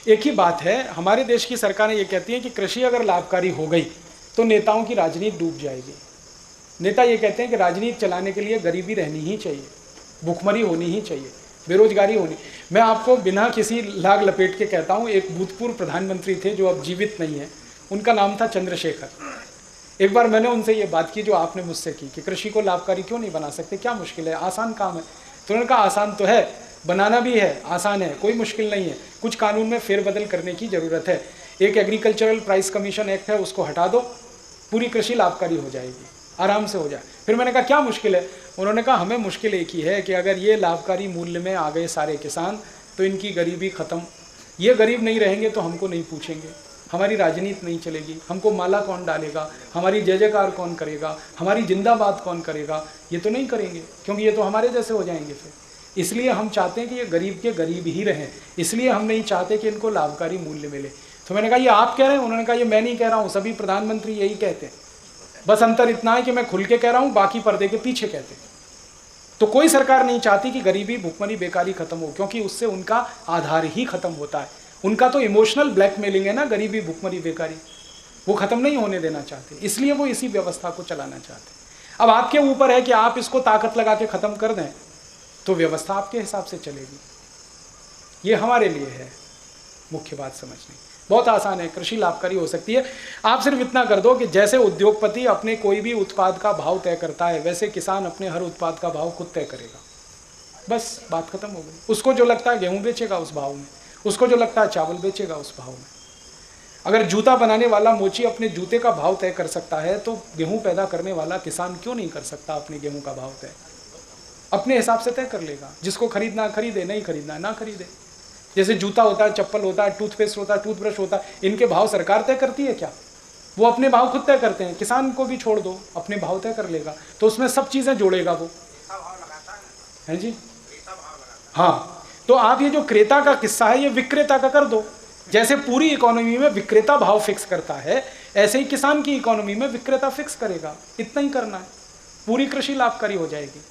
एक ही बात है, हमारे देश की सरकारें ये कहती हैं कि कृषि अगर लाभकारी हो गई तो नेताओं की राजनीति डूब जाएगी। नेता ये कहते हैं कि राजनीति चलाने के लिए गरीबी रहनी ही चाहिए, भुखमरी होनी ही चाहिए, बेरोजगारी होनी। मैं आपको बिना किसी लाग लपेट के कहता हूँ, एक भूतपूर्व प्रधानमंत्री थे जो अब जीवित नहीं है, उनका नाम था चंद्रशेखर। एक बार मैंने उनसे ये बात की जो आपने मुझसे की कि कृषि को लाभकारी क्यों नहीं बना सकते, क्या मुश्किल है, आसान काम है। तो उन्होंने कहा आसान तो है, बनाना भी है, आसान है, कोई मुश्किल नहीं है, कुछ कानून में फेरबदल करने की ज़रूरत है। एक एग्रीकल्चरल प्राइस कमीशन एक्ट है, उसको हटा दो, पूरी कृषि लाभकारी हो जाएगी, आराम से हो जाए। फिर मैंने कहा क्या मुश्किल है? उन्होंने कहा हमें मुश्किल एक ही है कि अगर ये लाभकारी मूल्य में आ गए सारे किसान तो इनकी गरीबी ख़त्म। ये गरीब नहीं रहेंगे तो हमको नहीं पूछेंगे, हमारी राजनीति नहीं चलेगी, हमको माला कौन डालेगा, हमारी जय जयकार कौन करेगा, हमारी जिंदाबाद कौन करेगा, ये तो नहीं करेंगे, क्योंकि ये तो हमारे जैसे हो जाएंगे। फिर इसलिए हम चाहते हैं कि ये गरीब के गरीब ही रहें, इसलिए हम नहीं चाहते कि इनको लाभकारी मूल्य मिले। तो मैंने कहा ये आप कह रहे हैं? उन्होंने कहा ये मैं नहीं कह रहा हूँ, सभी प्रधानमंत्री यही कहते हैं, बस अंतर इतना है कि मैं खुल के कह रहा हूँ, बाकी पर्दे के पीछे कहते हैं। तो कोई सरकार नहीं चाहती कि गरीबी, भुखमरी, बेकारी खत्म हो, क्योंकि उससे उनका आधार ही खत्म होता है। उनका तो इमोशनल ब्लैकमेलिंग है ना, गरीबी, भुखमरी, बेकारी, वो खत्म नहीं होने देना चाहते, इसलिए वो इसी व्यवस्था को चलाना चाहते। अब आपके ऊपर है कि आप इसको ताकत लगा के खत्म कर दें तो व्यवस्था आपके हिसाब से चलेगी। ये हमारे लिए है मुख्य बात समझनी, बहुत आसान है, कृषि लाभकारी हो सकती है। आप सिर्फ इतना कर दो कि जैसे उद्योगपति अपने कोई भी उत्पाद का भाव तय करता है, वैसे किसान अपने हर उत्पाद का भाव खुद तय करेगा, बस बात खत्म हो गई। उसको जो लगता है गेहूं बेचेगा उस भाव में, उसको जो लगता है चावल बेचेगा उस भाव में। अगर जूता बनाने वाला मोची अपने जूते का भाव तय कर सकता है तो गेहूं पैदा करने वाला किसान क्यों नहीं कर सकता अपने गेहूं का भाव तय? अपने हिसाब से तय कर लेगा, जिसको खरीदना खरीदे, नहीं खरीदना ना खरीदे। जैसे जूता होता है, चप्पल होता है, टूथपेस्ट होता है, टूथब्रश होता है, इनके भाव सरकार तय करती है क्या? वो अपने भाव खुद तय करते हैं। किसान को भी छोड़ दो, अपने भाव तय कर लेगा, तो उसमें सब चीज़ें जोड़ेगा वो, है जी। हाँ, तो आप ये जो क्रेता का किस्सा है ये विक्रेता का कर दो। जैसे पूरी इकोनॉमी में विक्रेता भाव फिक्स करता है, ऐसे ही किसान की इकोनॉमी में विक्रेता फिक्स करेगा। इतना ही करना है, पूरी कृषि लाभकारी हो जाएगी।